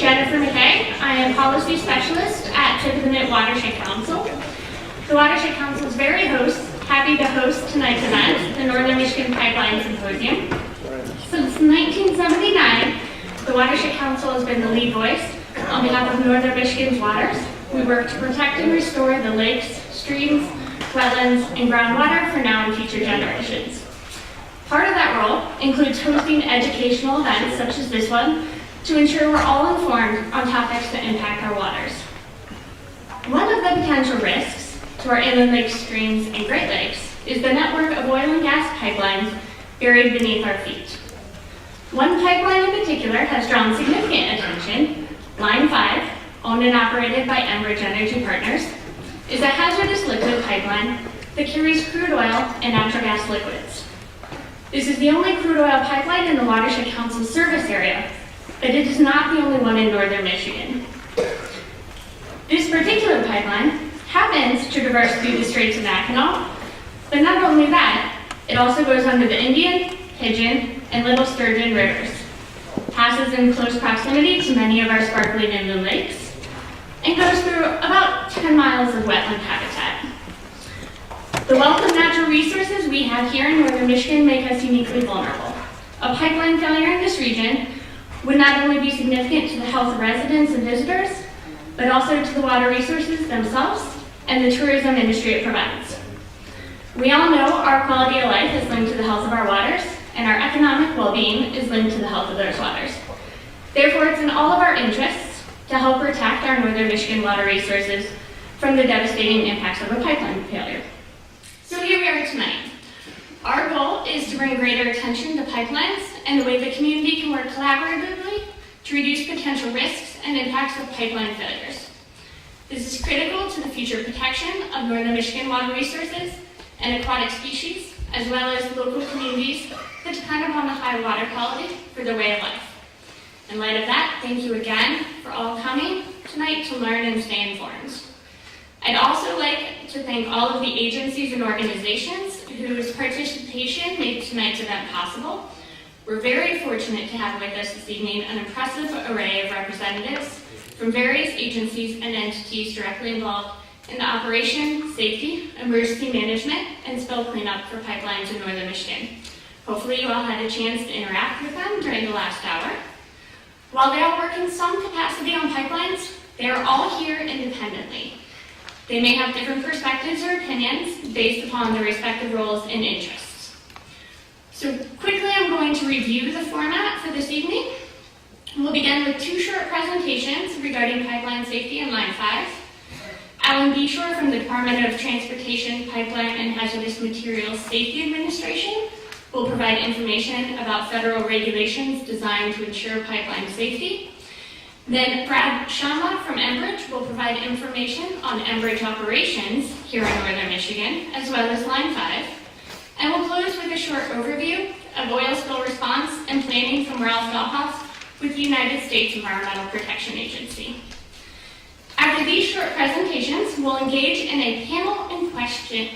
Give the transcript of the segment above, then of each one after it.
I am Policy Specialist at Tip of the Mitt Watershed Council. The Watershed Council is very happy to host tonight's event, the Northern Michigan Pipeline Symposium. Since 1979, the Watershed Council has been the lead voice on behalf of Northern Michigan's waters. We work to protect and restore the lakes, streams, wetlands, and groundwater for now and future generations. Part of that role includes hosting educational events such as this one to ensure we're all informed on topics that impact our waters. One of the potential risks to our inland lakes, streams, and Great Lakes is the network of oil and gas pipelines buried beneath our feet. One pipeline in particular has drawn significant attention. Line 5, owned and operated by Enbridge Energy Partners, is a hazardous liquid pipeline that carries crude oil and natural gas liquids. This is the only crude oil pipeline in the Watershed Council service area, but it is not the only one in northern Michigan. This particular pipeline happens to traverse through the Straits of Mackinac, but not only that, it also goes under the Indian, Pigeon, and Little Sturgeon rivers, passes in close proximity to many of our sparkling inland lakes, and goes through about 10 miles of wetland habitat. The wealth of natural resources we have here in northern Michigan make us uniquely vulnerable. A pipeline failure in this region would not only be significant to the health of residents and visitors, but also to the water resources themselves and the tourism industry it provides. We all know our quality of life is linked to the health of our waters, and our economic well-being is linked to the health of those waters. Therefore, it's in all of our interests to help protect our northern Michigan water resources from the devastating impacts of a pipeline failure. So here we are tonight. Our goal is to bring greater attention to pipelines and the way the community can work collaboratively to reduce potential risks and impacts of pipeline failures. This is critical to the future protection of northern Michigan water resources and aquatic species, as well as local communities that depend upon the high water quality for their way of life. In light of that, thank you again for all coming tonight to learn and stay informed. I'd also like to thank all of the agencies and organizations whose participation made tonight's event possible. We're very fortunate to have with us this evening an impressive array of representatives from various agencies and entities directly involved in the operation, safety, emergency management, and spill cleanup for pipelines in northern Michigan. Hopefully you all had a chance to interact with them during the last hour. While they all work in some capacity on pipelines, they are all here independently. They may have different perspectives or opinions based upon their respective roles and interests. So quickly, I'm going to review the format for this evening. We'll begin with 2 short presentations regarding pipeline safety in Line 5. Allan Beshore from the Department of Transportation, Pipeline, and Hazardous Materials Safety Administration will provide information about federal regulations designed to ensure pipeline safety. Then Shamla from Enbridge will provide information on Enbridge operations here in northern Michigan, as well as Line 5. And we'll close with a short overview of oil spill response and planning from Dollhopf with the United States Environmental Protection Agency. After these short presentations, we'll engage in a panel question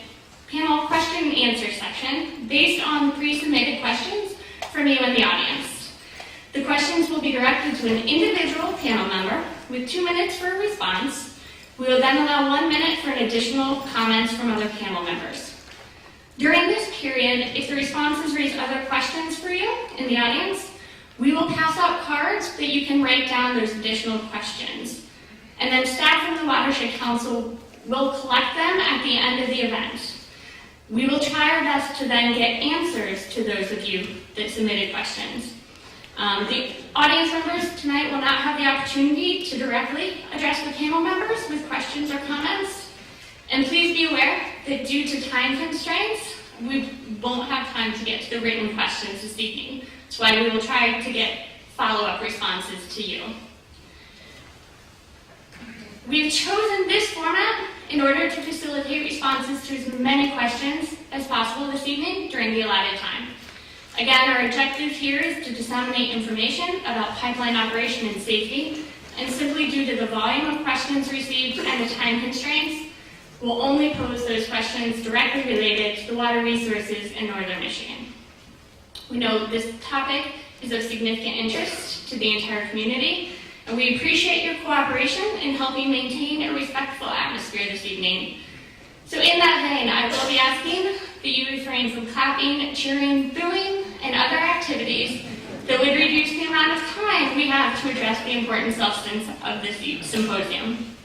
and answer section based on pre-submitted questions from you in the audience. The questions will be directed to an individual panel member with 2 minutes for a response. We will then allow 1 minute for additional comments from other panel members. During this period, if the responses raise other questions for you in the audience, we will pass out cards that you can write down those additional questions. And then staff from the Watershed Council will collect them at the end of the event. We will try our best to then get answers to those of you that submitted questions. The audience members tonight will not have the opportunity to directly address the panel members with questions or comments. And please be aware that due to time constraints, we won't have time to get to the written questions this evening. That's why we will try to get follow-up responses to you. We've chosen this format in order to facilitate responses to as many questions as possible this evening during the allotted time. Again, our objective here is to disseminate information about pipeline operation and safety, and simply due to the volume of questions received and the time constraints, we'll only pose those questions directly related to the water resources in northern Michigan. We know this topic is of significant interest to the entire community, And we appreciate your cooperation in helping maintain a respectful atmosphere this evening. So in that vein, I will be asking that you refrain from clapping, cheering, booing, and other activities that would reduce the amount of time we have to address the important substance of this symposium.